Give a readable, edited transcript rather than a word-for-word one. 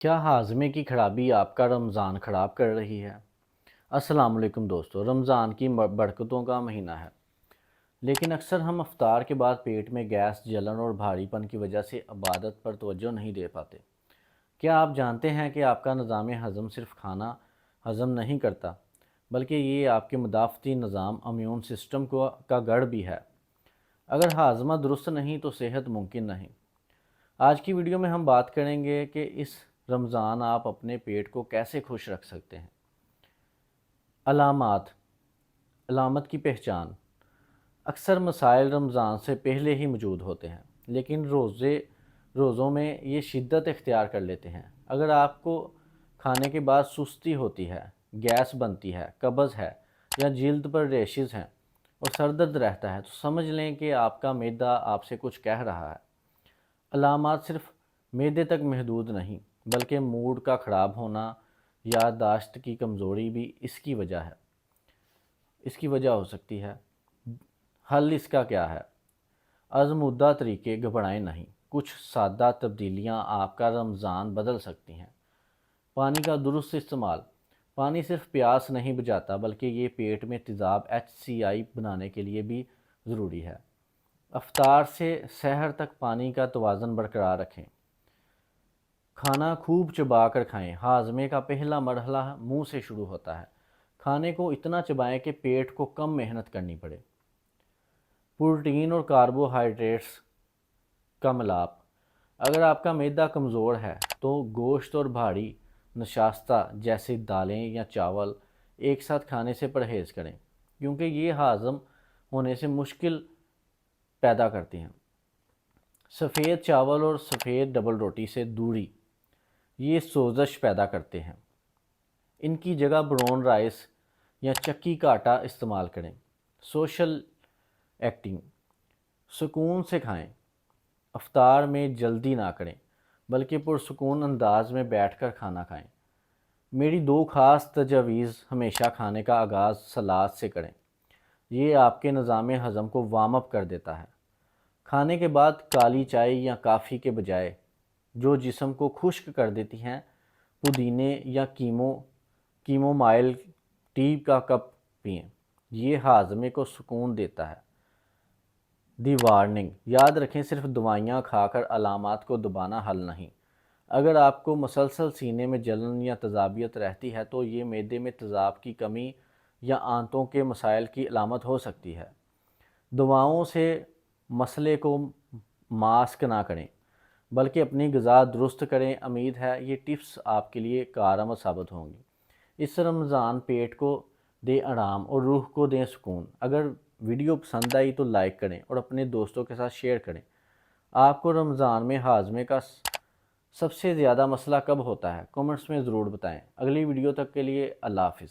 کیا ہاضمے کی خرابی آپ کا رمضان خراب کر رہی ہے؟ السلام علیکم دوستو، رمضان کی برکتوں کا مہینہ ہے، لیکن اکثر ہم افطار کے بعد پیٹ میں گیس، جلن اور بھاری پن کی وجہ سے عبادت پر توجہ نہیں دے پاتے۔ کیا آپ جانتے ہیں کہ آپ کا نظام ہضم صرف کھانا ہضم نہیں کرتا، بلکہ یہ آپ کے مدافعتی نظام، امیون سسٹم کا گڑھ بھی ہے؟ اگر ہاضمہ درست نہیں تو صحت ممکن نہیں۔ آج کی ویڈیو میں ہم بات کریں گے کہ اس رمضان آپ اپنے پیٹ کو کیسے خوش رکھ سکتے ہیں۔ علامت کی پہچان۔ اکثر مسائل رمضان سے پہلے ہی موجود ہوتے ہیں، لیکن روزوں میں یہ شدت اختیار کر لیتے ہیں۔ اگر آپ کو کھانے کے بعد سستی ہوتی ہے، گیس بنتی ہے، قبض ہے یا جلد پر ریشز ہیں اور سر درد رہتا ہے تو سمجھ لیں کہ آپ کا معدہ آپ سے کچھ کہہ رہا ہے۔ علامات صرف معدے تک محدود نہیں، بلکہ موڈ کا خراب ہونا، یادداشت کی کمزوری بھی اس کی وجہ ہو سکتی ہے۔ حل اس کا کیا ہے؟ آزمودہ طریقے، گھبرائیں نہیں۔ کچھ سادہ تبدیلیاں آپ کا رمضان بدل سکتی ہیں۔ پانی کا درست استعمال۔ پانی صرف پیاس نہیں بجھاتا، بلکہ یہ پیٹ میں تیزاب HCl بنانے کے لیے بھی ضروری ہے۔ افطار سے سحر تک پانی کا توازن برقرار رکھیں۔ کھانا خوب چبا کر کھائیں۔ ہاضمے کا پہلا مرحلہ منہ سے شروع ہوتا ہے۔ کھانے کو اتنا چبائیں کہ پیٹ کو کم محنت کرنی پڑے۔ پروٹین اور کاربوہائیڈریٹس کا ملاپ۔ اگر آپ کا معدہ کمزور ہے تو گوشت اور بھاری نشاستہ جیسے دالیں یا چاول ایک ساتھ کھانے سے پرہیز کریں، کیونکہ یہ ہاضم ہونے سے مشکل پیدا کرتی ہیں۔ سفید چاول اور سفید ڈبل روٹی سے دوری، یہ سوزش پیدا کرتے ہیں۔ ان کی جگہ براؤن رائس یا چکی کا آٹا استعمال کریں۔ سوشل ایکٹنگ، سکون سے کھائیں۔ افطار میں جلدی نہ کریں، بلکہ پرسکون انداز میں بیٹھ کر کھانا کھائیں۔ میری 2 خاص تجاویز: ہمیشہ کھانے کا آغاز سلاد سے کریں، یہ آپ کے نظام ہضم کو وارم اپ کر دیتا ہے۔ کھانے کے بعد کالی چائے یا کافی کے بجائے، جو جسم کو خشک کر دیتی ہیں، پودینے یا کیمومائل ٹی کا کپ پئیں، یہ ہاضمے کو سکون دیتا ہے۔ دی وارننگ، یاد رکھیں صرف دوائیاں کھا کر علامات کو دبانا حل نہیں۔ اگر آپ کو مسلسل سینے میں جلن یا تیزابیت رہتی ہے تو یہ معدے میں تیزاب کی کمی یا آنتوں کے مسائل کی علامت ہو سکتی ہے۔ دواؤں سے مسئلے کو ماسک نہ کریں، بلکہ اپنی غذا درست کریں۔ امید ہے یہ ٹپس آپ کے لیے کارآمد ثابت ہوں گی۔ اس رمضان پیٹ کو دیں آرام اور روح کو دیں سکون۔ اگر ویڈیو پسند آئی تو لائک کریں اور اپنے دوستوں کے ساتھ شیئر کریں۔ آپ کو رمضان میں ہاضمے کا سب سے زیادہ مسئلہ کب ہوتا ہے؟ کمنٹس میں ضرور بتائیں۔ اگلی ویڈیو تک کے لیے اللہ حافظ۔